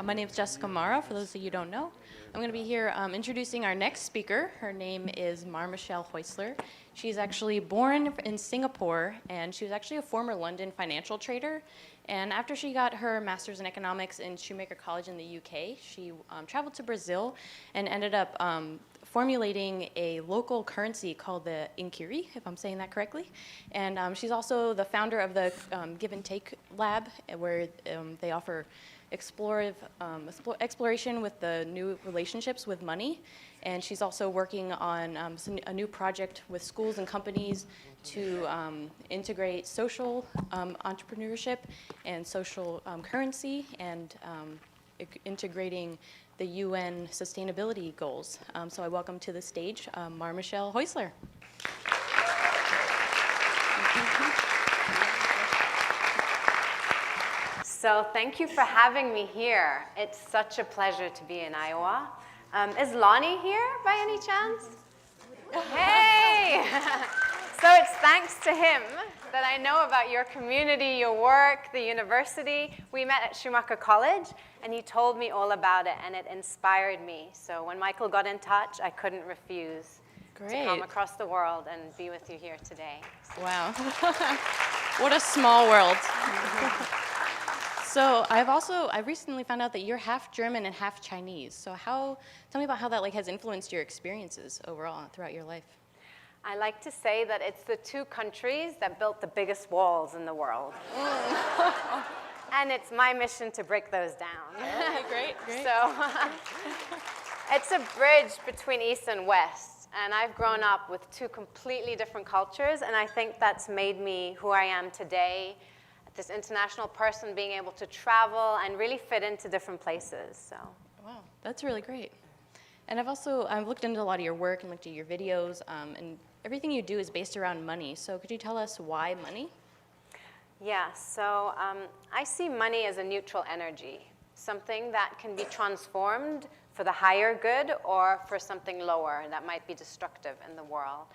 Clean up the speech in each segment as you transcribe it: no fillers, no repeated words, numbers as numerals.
My name is Jessica Mara, for those of you who don't know. I'm going to be here introducing our next speaker. Her name is Maharishi Häusler. She's actually born in Singapore, and she was actually a former London financial trader. And after she got her master's in economics in Schumacher College in the UK, she traveled to Brazil and ended up formulating a local currency called the INKIRI, if I'm saying that correctly. And she's also the founder of the Give and Take Lab, where they offer exploration with the new relationships with money. And she's also working on a new project with schools and companies to integrate social entrepreneurship and social currency, and integrating the UN sustainability goals. So I welcome to the stage Maharishi Häusler. So thank you for having me here. It's such a pleasure to be in Iowa. Is Lonnie here by any chance? Hey! So it's thanks to him that I know about your community, your work, the university. We met at Schumacher College, and he told me all about it, and it inspired me. So when Michael got in touch, I couldn't refuse to come across the world and be with you here today. Wow. What a small world. So I recently found out that you're half German and half Chinese. So tell me about how that has influenced your experiences overall throughout your life. I like to say that it's the two countries that built the biggest walls in the world. And it's my mission to break those down. Okay, great. So it's a bridge between East and West. And I've grown up with two completely different cultures, and I think that's made me who I am today, this international person, being able to travel and really fit into different places. So. Wow, that's really great. And I've looked into a lot of your work and looked at your videos, and everything you do is based around money. So could you tell us why money? Yeah, so I see money as a neutral energy, something that can be transformed for the higher good or for something lower that might be destructive in the world.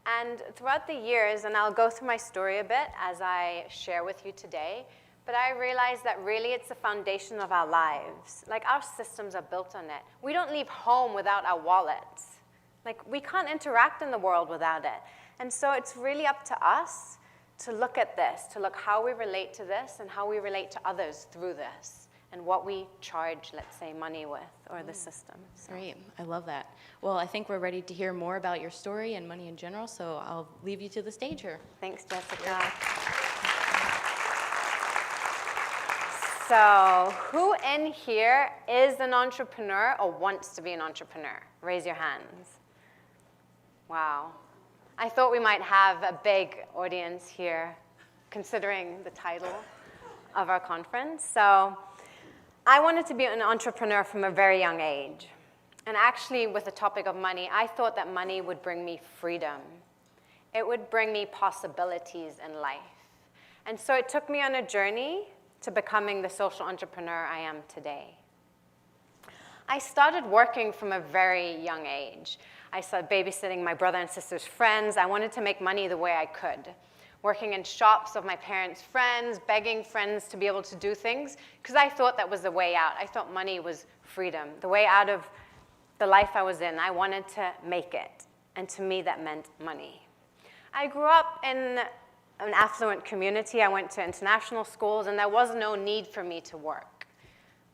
And throughout the years, and I'll go through my story a bit as I share with you today, but I realized that really it's the foundation of our lives. Like, our systems are built on it. We don't leave home without our wallets. Like, we can't interact in the world without it. And so it's really up to us to look at this, to look how we relate to this and how we relate to others through this, and what we charge, let's say, money with, or the system. So. Great, I love that. Well, I think we're ready to hear more about your story and money in general, so I'll leave you to the stage here. Thanks, Jessica. So who in here is an entrepreneur or wants to be an entrepreneur? Raise your hands. Wow. I thought we might have a big audience here, considering the title of our conference. So I wanted to be an entrepreneur from a very young age. And actually, with the topic of money, I thought that money would bring me freedom. It would bring me possibilities in life. And so it took me on a journey to becoming the social entrepreneur I am today. I started working from a very young age. I started babysitting my brother and sister's friends. I wanted to make money the way I could. Working in shops of my parents' friends, begging friends to be able to do things, because I thought that was the way out. I thought money was freedom, the way out of the life I was in. I wanted to make it, and to me that meant money. I grew up in an affluent community. I went to international schools, and there was no need for me to work.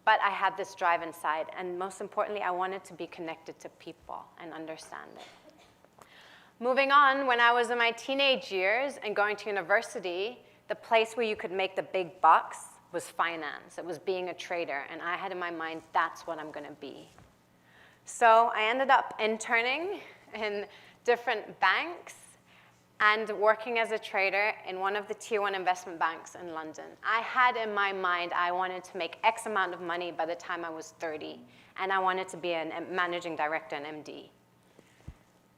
But I had this drive inside, and most importantly, I wanted to be connected to people and understand it. Moving on, when I was in my teenage years and going to university, the place where you could make the big bucks was finance. It was being a trader, and I had in my mind, that's what I'm going to be. So I ended up interning in different banks and working as a trader in one of the tier 1 investment banks in London. I had in my mind I wanted to make X amount of money by the time I was 30, and I wanted to be a managing director, an MD.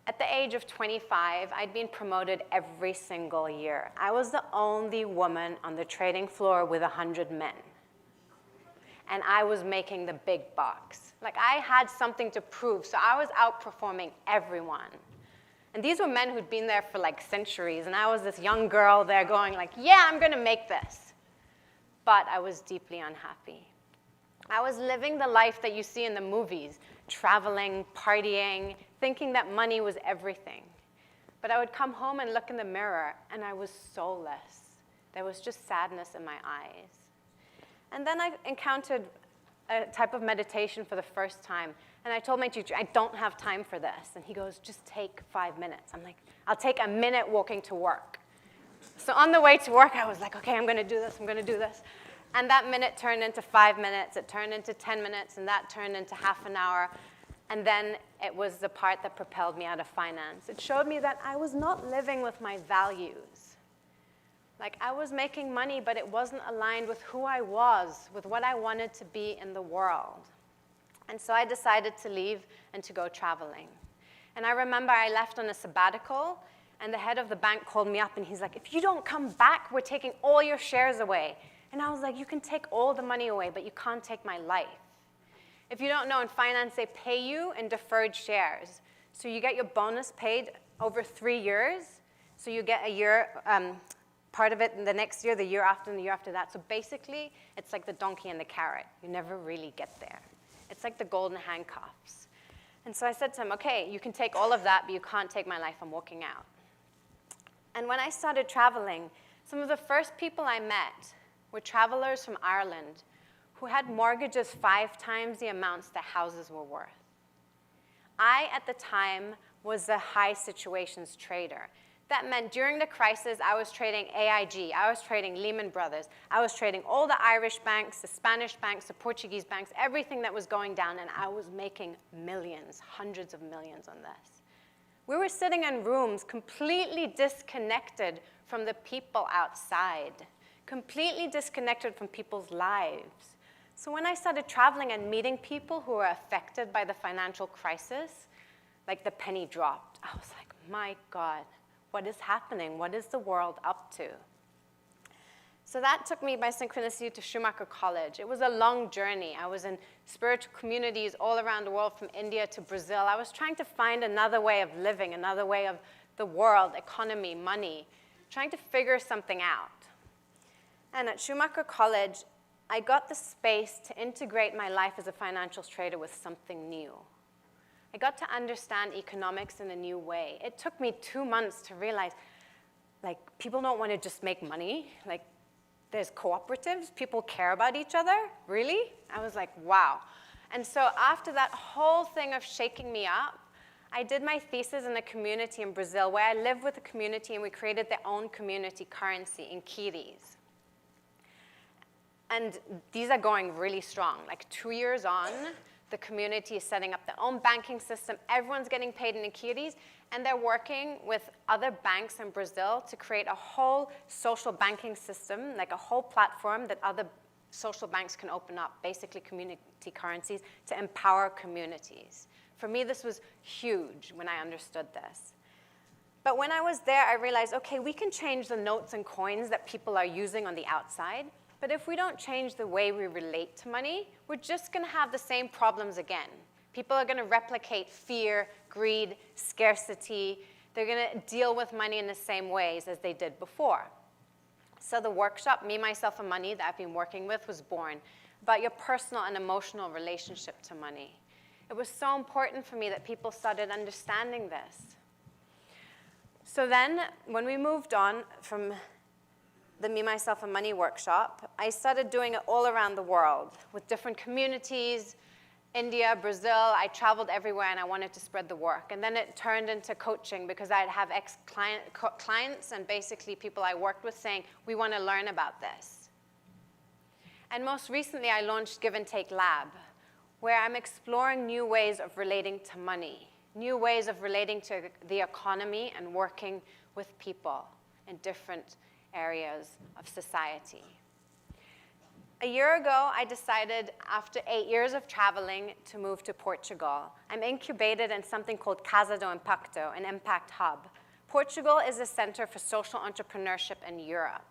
At the age of 25, I'd been promoted every single year. I was the only woman on the trading floor with 100 men. And I was making the big bucks. Like, I had something to prove, so I was outperforming everyone. And these were men who'd been there for like centuries, and I was this young girl there going like, yeah, I'm gonna make this. But I was deeply unhappy. I was living the life that you see in the movies, traveling, partying, thinking that money was everything. But I would come home and look in the mirror, and I was soulless. There was just sadness in my eyes. And then I encountered a type of meditation for the first time. And I told my teacher, I don't have time for this. And he goes, just take 5 minutes. I'm like, I'll take a minute walking to work. So on the way to work, I was like, okay, I'm going to do this, I'm going to do this. And that minute turned into 5 minutes, it turned into 10 minutes, and that turned into half an hour. And then it was the part that propelled me out of finance. It showed me that I was not living with my values. Like, I was making money, but it wasn't aligned with who I was, with what I wanted to be in the world. And so I decided to leave and to go traveling. And I remember I left on a sabbatical, and the head of the bank called me up, and he's like, if you don't come back, we're taking all your shares away. And I was like, you can take all the money away, but you can't take my life. If you don't know, in finance, they pay you in deferred shares. So you get your bonus paid over 3 years. So you get a year, part of it in the next year, the year after, and the year after that. So basically, it's like the donkey and the carrot. You never really get there. It's like the golden handcuffs. And so I said to him, okay, you can take all of that, but you can't take my life. I'm walking out. And when I started traveling, some of the first people I met were travelers from Ireland who had mortgages 5 times the amounts their houses were worth. I, at the time, was a high situations trader. That meant during the crisis, I was trading AIG, I was trading Lehman Brothers, I was trading all the Irish banks, the Spanish banks, the Portuguese banks, everything that was going down, and I was making millions, hundreds of millions on this. We were sitting in rooms completely disconnected from the people outside, completely disconnected from people's lives. So when I started traveling and meeting people who were affected by the financial crisis, like the penny dropped. I was like, my God, what is happening? What is the world up to? So that took me by synchronicity to Schumacher College. It was a long journey. I was in spiritual communities all around the world, from India to Brazil. I was trying to find another way of living, another way of the world, economy, money, trying to figure something out. And at Schumacher College, I got the space to integrate my life as a financial trader with something new. I got to understand economics in a new way. It took me 2 months to realize, like, people don't want to just make money. Like, there's cooperatives. People care about each other. Really? I was like, wow. And so after that whole thing of shaking me up, I did my thesis in a community in Brazil where I lived with a community, and we created their own community currency, INKIRIs. And these are going really strong. Like 2 years on, the community is setting up their own banking system. Everyone's getting paid in INKIRIs, and they're working with other banks in Brazil to create a whole social banking system, like a whole platform that other social banks can open up, basically community currencies, to empower communities. For me, this was huge when I understood this. But when I was there, I realized, okay, we can change the notes and coins that people are using on the outside, but if we don't change the way we relate to money, we're just going to have the same problems again. People are going to replicate fear, greed, scarcity. They're going to deal with money in the same ways as they did before. So the workshop, Me, Myself, and Money, that I've been working with was born, about your personal and emotional relationship to money. It was so important for me that people started understanding this. So then, when we moved on from the Me, Myself, and Money workshop, I started doing it all around the world with different communities, India, Brazil. I traveled everywhere, and I wanted to spread the work. And then it turned into coaching, because I'd have clients and basically people I worked with saying, we want to learn about this. And most recently, I launched Give and Take Lab, where I'm exploring new ways of relating to money, new ways of relating to the economy and working with people in different areas of society. A year ago, I decided, after 8 years of traveling, to move to Portugal. I'm incubated in something called Casa do Impacto, an impact hub. Portugal is a center for social entrepreneurship in Europe.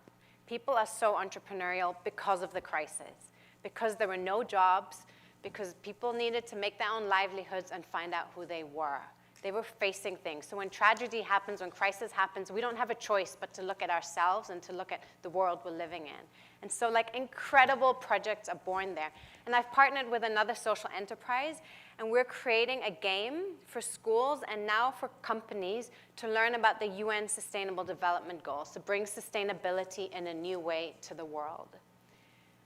People are so entrepreneurial because of the crisis, because there were no jobs, because people needed to make their own livelihoods and find out who they were. They were facing things. So when tragedy happens, when crisis happens, we don't have a choice but to look at ourselves and to look at the world we're living in. And so like incredible projects are born there. And I've partnered with another social enterprise, and we're creating a game for schools and now for companies to learn about the UN Sustainable Development Goals, to bring sustainability in a new way to the world.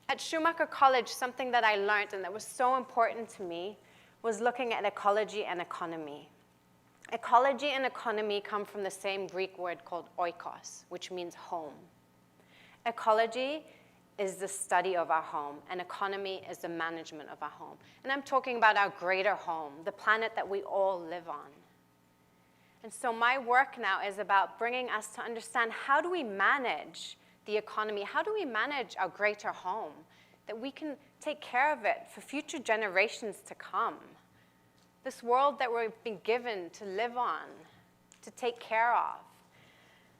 At Schumacher College, something that I learned and that was so important to me was looking at ecology and economy. Ecology and economy come from the same Greek word called oikos, which means home. Ecology is the study of our home, and economy is the management of our home. And I'm talking about our greater home, the planet that we all live on. And so my work now is about bringing us to understand, how do we manage the economy? How do we manage our greater home, that we can take care of it for future generations to come? This world that we've been given to live on, to take care of.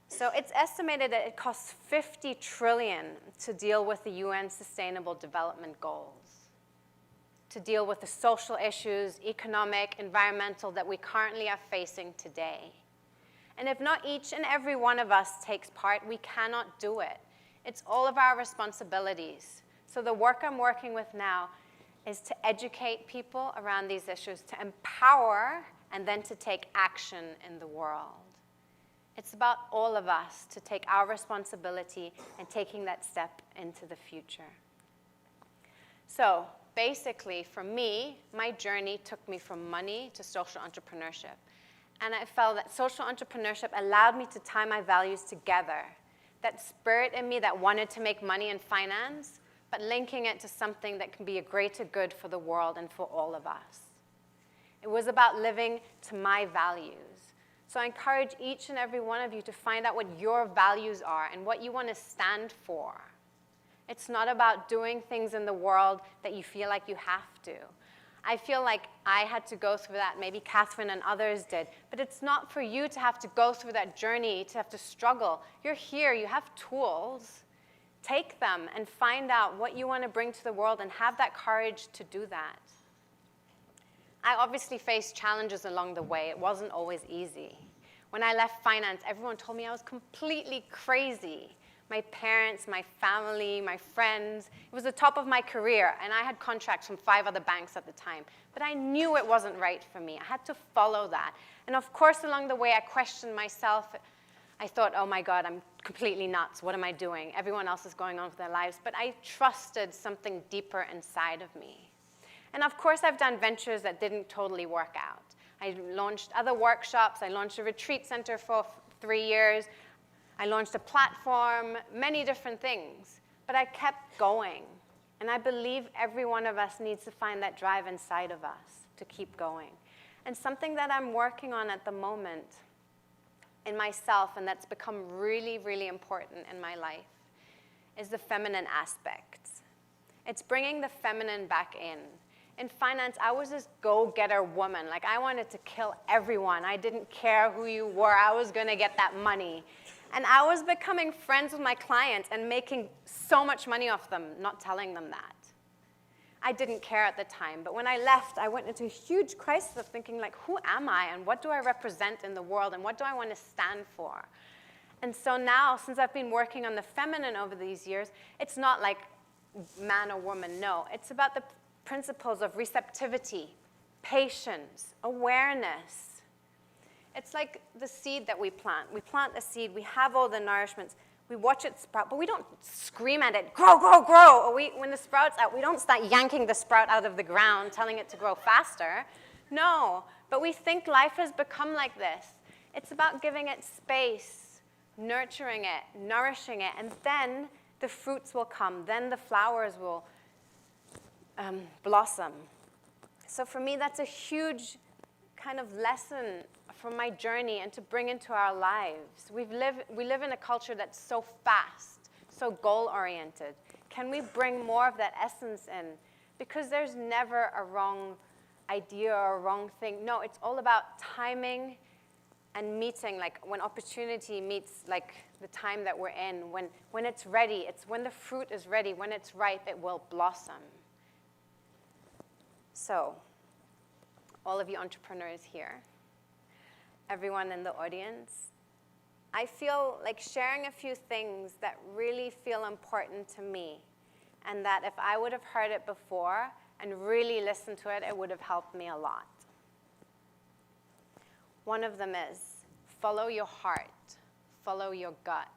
So it's estimated that it costs $50 trillion to deal with the UN Sustainable Development Goals, to deal with the social issues, economic, environmental, that we currently are facing today. And if not each and every one of us takes part, we cannot do it. It's all of our responsibilities. So the work I'm working with now is to educate people around these issues, to empower, and then to take action in the world. It's about all of us to take our responsibility and taking that step into the future. So basically, for me, my journey took me from money to social entrepreneurship. And I felt that social entrepreneurship allowed me to tie my values together. That spirit in me that wanted to make money in finance, but linking it to something that can be a greater good for the world and for all of us. It was about living to my values. So I encourage each and every one of you to find out what your values are and what you want to stand for. It's not about doing things in the world that you feel like you have to. I feel like I had to go through that, maybe Catherine and others did, but it's not for you to have to go through that journey, to have to struggle. You're here, you have tools. Take them and find out what you want to bring to the world and have that courage to do that. I obviously faced challenges along the way. It wasn't always easy. When I left finance, everyone told me I was completely crazy. My parents, my family, my friends. It was the top of my career, and I had contracts from 5 other banks at the time. But I knew it wasn't right for me. I had to follow that. And of course, along the way, I questioned myself. I thought, oh my God, I'm completely nuts. What am I doing? Everyone else is going on with their lives. But I trusted something deeper inside of me. And of course, I've done ventures that didn't totally work out. I launched other workshops. I launched a retreat center for 3 years. I launched a platform, many different things. But I kept going. And I believe every one of us needs to find that drive inside of us to keep going. And something that I'm working on at the moment in myself, and that's become really, really important in my life, is the feminine aspects. It's bringing the feminine back in. In finance, I was this go-getter woman. Like, I wanted to kill everyone. I didn't care who you were. I was going to get that money. And I was becoming friends with my clients and making so much money off them, not telling them that. I didn't care at the time. But when I left, I went into a huge crisis of thinking, like, who am I? And what do I represent in the world? And what do I want to stand for? And so now, since I've been working on the feminine over these years, it's not like man or woman, no. It's about the principles of receptivity, patience, awareness. It's like the seed that we plant. We plant a seed. We have all the nourishments. We watch it sprout, but we don't scream at it, grow, grow, grow. Or when the sprout's out, we don't start yanking the sprout out of the ground, telling it to grow faster. No, but we think life has become like this. It's about giving it space, nurturing it, nourishing it, and then the fruits will come. Then the flowers will blossom. So for me, that's a huge kind of lesson from my journey and to bring into our lives. We live in a culture that's so fast, so goal-oriented. Can we bring more of that essence in? Because there's never a wrong idea or a wrong thing. No, it's all about timing and meeting, like when opportunity meets like the time that we're in. When it's ready, it's when the fruit is ready, when it's ripe, it will blossom. So, all of you entrepreneurs here, everyone in the audience, I feel like sharing a few things that really feel important to me, and that if I would have heard it before and really listened to it, it would have helped me a lot. One of them is follow your heart, follow your gut.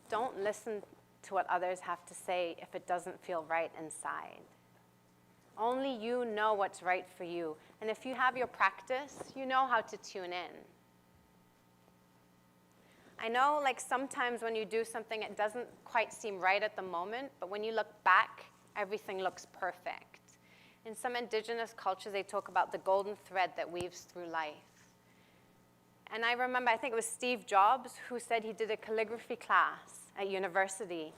Don't listen to what others have to say if it doesn't feel right inside. Only you know what's right for you. And if you have your practice, you know how to tune in. I know like sometimes when you do something, it doesn't quite seem right at the moment, but when you look back, everything looks perfect. In some indigenous cultures, they talk about the golden thread that weaves through life. And I remember, I think it was Steve Jobs who said he did a calligraphy class at university.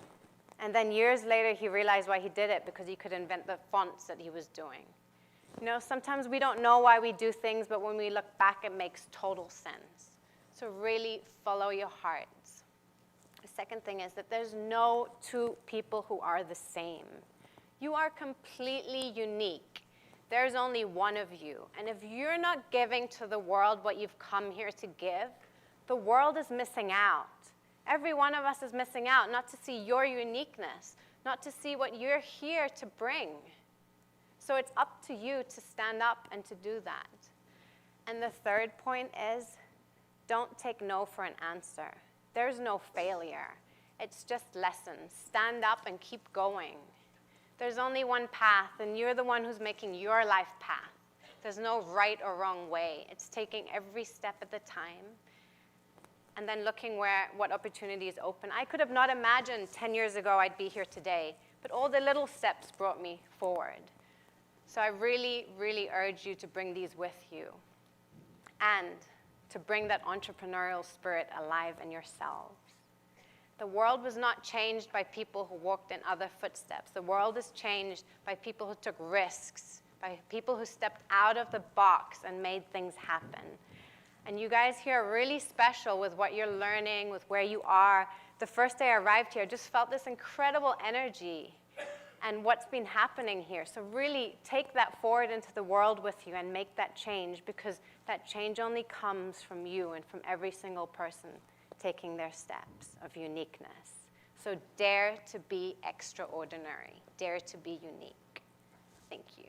And then years later, he realized why he did it, because he could invent the fonts that he was doing. You know, sometimes we don't know why we do things, but when we look back, it makes total sense. So really follow your hearts. The second thing is that there's no two people who are the same. You are completely unique. There's only one of you. And if you're not giving to the world what you've come here to give, the world is missing out. Every one of us is missing out, not to see your uniqueness, not to see what you're here to bring. So it's up to you to stand up and to do that. And the third point is, don't take no for an answer. There's no failure. It's just lessons. Stand up and keep going. There's only one path, and you're the one who's making your life path. There's no right or wrong way. It's taking every step at a time, and then looking what opportunities open. I could have not imagined 10 years ago I'd be here today, but all the little steps brought me forward. So I really, really urge you to bring these with you, and to bring that entrepreneurial spirit alive in yourselves. The world was not changed by people who walked in other footsteps. The world is changed by people who took risks, by people who stepped out of the box and made things happen. And you guys here are really special with what you're learning, with where you are. The first day I arrived here, I just felt this incredible energy and what's been happening here. So really take that forward into the world with you and make that change, because that change only comes from you and from every single person taking their steps of uniqueness. So dare to be extraordinary. Dare to be unique. Thank you.